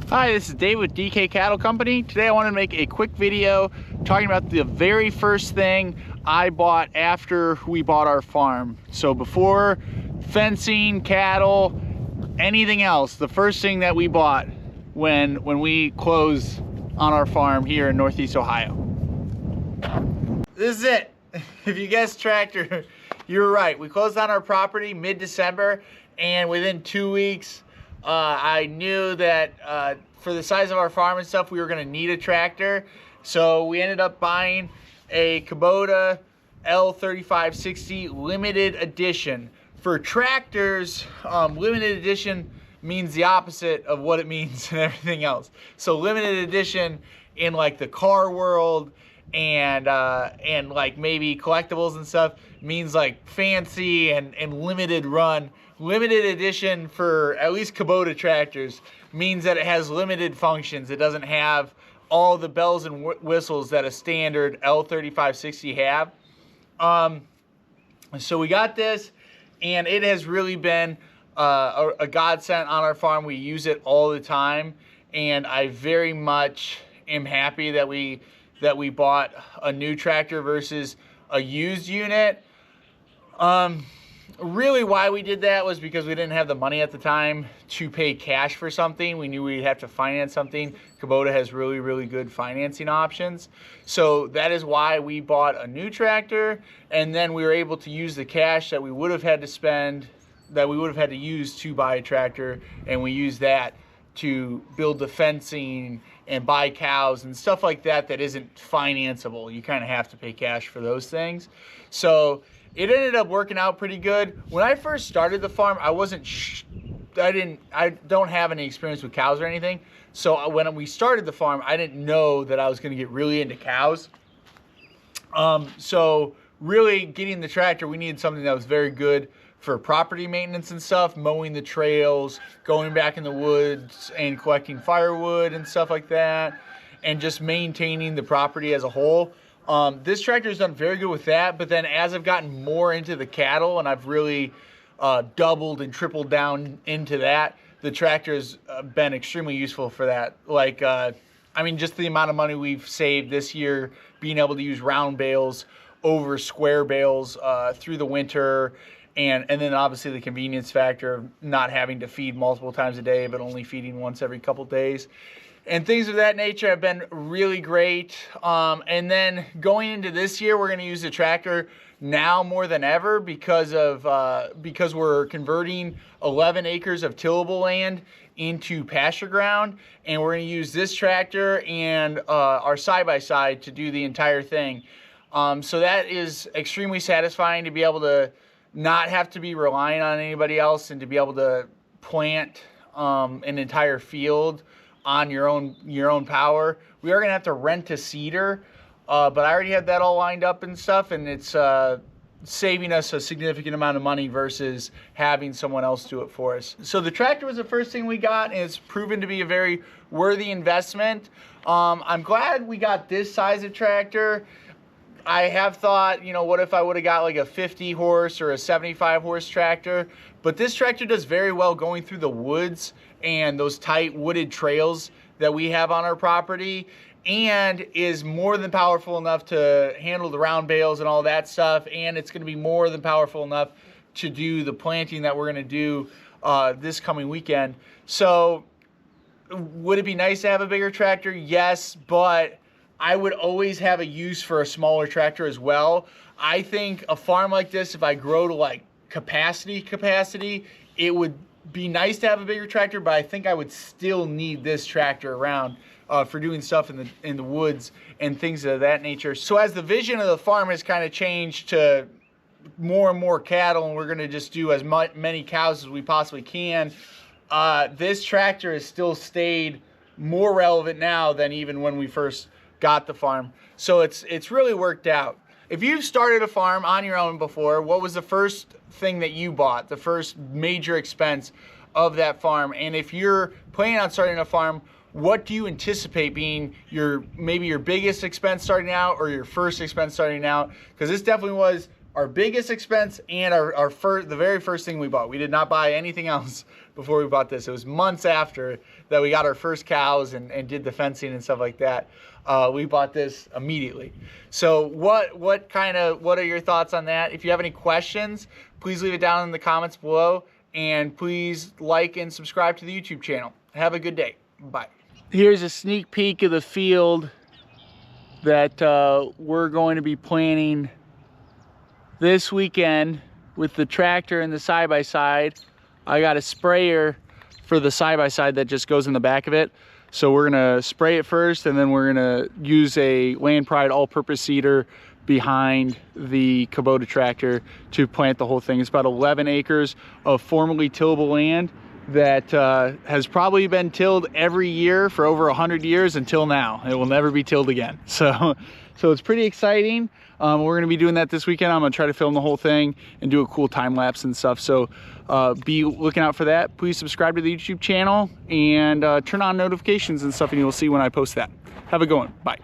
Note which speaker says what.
Speaker 1: Hi, this is Dave with DK Cattle Company. Today I want to make a quick video talking about the very first thing I bought after we bought our farm. So before fencing, cattle, anything else, the first thing that we bought when we closed on our farm here in Northeast Ohio. This is it. If you guessed tractor, you were right. We closed on our property mid-December, and within 2 weeks, I knew that for the size of our farm and stuff, we were going to need a tractor. So we ended up buying a Kubota L3560 limited edition. For tractors, limited edition means the opposite of what it means in everything else. So limited edition in like the car world and like maybe collectibles and stuff means like fancy and limited run. Limited edition for at least Kubota tractors means that it has limited functions. It doesn't have all the bells and whistles that a standard L3560 have. So we got this, and it has really been a godsend on our farm. We use it all the time, and I very much am happy that we bought a new tractor versus a used unit. Really why we did that was because we didn't have the money at the time to pay cash for something. We knew we'd have to finance something. Kubota has really, really good financing options. So that is why we bought a new tractor, and then we were able to use the cash that we would have had to spend, that we would have had to use to buy a tractor, and we used that to build the fencing and buy cows and stuff like that that isn't financeable. You kind of have to pay cash for those things. So it ended up working out pretty good. When I first started the farm, I don't have any experience with cows or anything. So when we started the farm, I didn't know that I was gonna get really into cows. So really getting the tractor, we needed something that was very good for property maintenance and stuff, mowing the trails, going back in the woods and collecting firewood and stuff like that, and just maintaining the property as a whole. This tractor has done very good with that, but then as I've gotten more into the cattle and I've really doubled and tripled down into that, the tractor has been extremely useful for that. Like, I mean, just the amount of money we've saved this year, being able to use round bales over square bales through the winter, and then obviously the convenience factor of not having to feed multiple times a day, but only feeding once every couple days. And things of that nature have been really great. And then going into this year, we're going to use the tractor now more than ever because we're converting 11 acres of tillable land into pasture ground, and we're going to use this tractor and our side-by-side to do the entire thing. So that is extremely satisfying to be able to not have to be relying on anybody else and to be able to plant an entire field on your own power. We are gonna have to rent a seeder, but I already have that all lined up and stuff, and it's saving us a significant amount of money versus having someone else do it for us. So the tractor was the first thing we got, and it's proven to be a very worthy investment. I'm glad we got this size of tractor. I have thought, you know, what if I would have got like a 50 horse or a 75 horse tractor? But this tractor does very well going through the woods and those tight wooded trails that we have on our property, and is more than powerful enough to handle the round bales and all that stuff. And it's going to be more than powerful enough to do the planting that we're going to do this coming weekend. So would it be nice to have a bigger tractor? Yes, but I would always have a use for a smaller tractor as well. I think a farm like this, if I grow to like capacity, it would be nice to have a bigger tractor, but I think I would still need this tractor around for doing stuff in the woods and things of that nature. So as the vision of the farm has kind of changed to more and more cattle, and we're gonna just do as many cows as we possibly can, this tractor has still stayed more relevant now than even when we first got the farm. So it's really worked out. If you've started a farm on your own before, what was the first thing that you bought, the first major expense of that farm? And if you're planning on starting a farm, what do you anticipate being maybe your biggest expense starting out or your first expense starting out? Because this definitely was our biggest expense and the very first thing we bought. We did not buy anything else before we bought this. It was months after that we got our first cows and did the fencing and stuff like that. We bought this immediately. So what are your thoughts on that? If you have any questions, please leave it down in the comments below, and please like and subscribe to the YouTube channel. Have a good day. Bye. Here's a sneak peek of the field that we're going to be planting this weekend with the tractor and the side-by-side. I got a sprayer for the side-by-side that just goes in the back of it. So we're gonna spray it first, and then we're gonna use a Land Pride all-purpose seeder behind the Kubota tractor to plant the whole thing. It's about 11 acres of formerly tillable land that has probably been tilled every year for over 100 years until now. It will never be tilled again. So it's pretty exciting. We're gonna be doing that this weekend. I'm gonna try to film the whole thing and do a cool time lapse and stuff. So be looking out for that. Please subscribe to the YouTube channel and turn on notifications and stuff, and you'll see when I post that. Have a good one. Bye.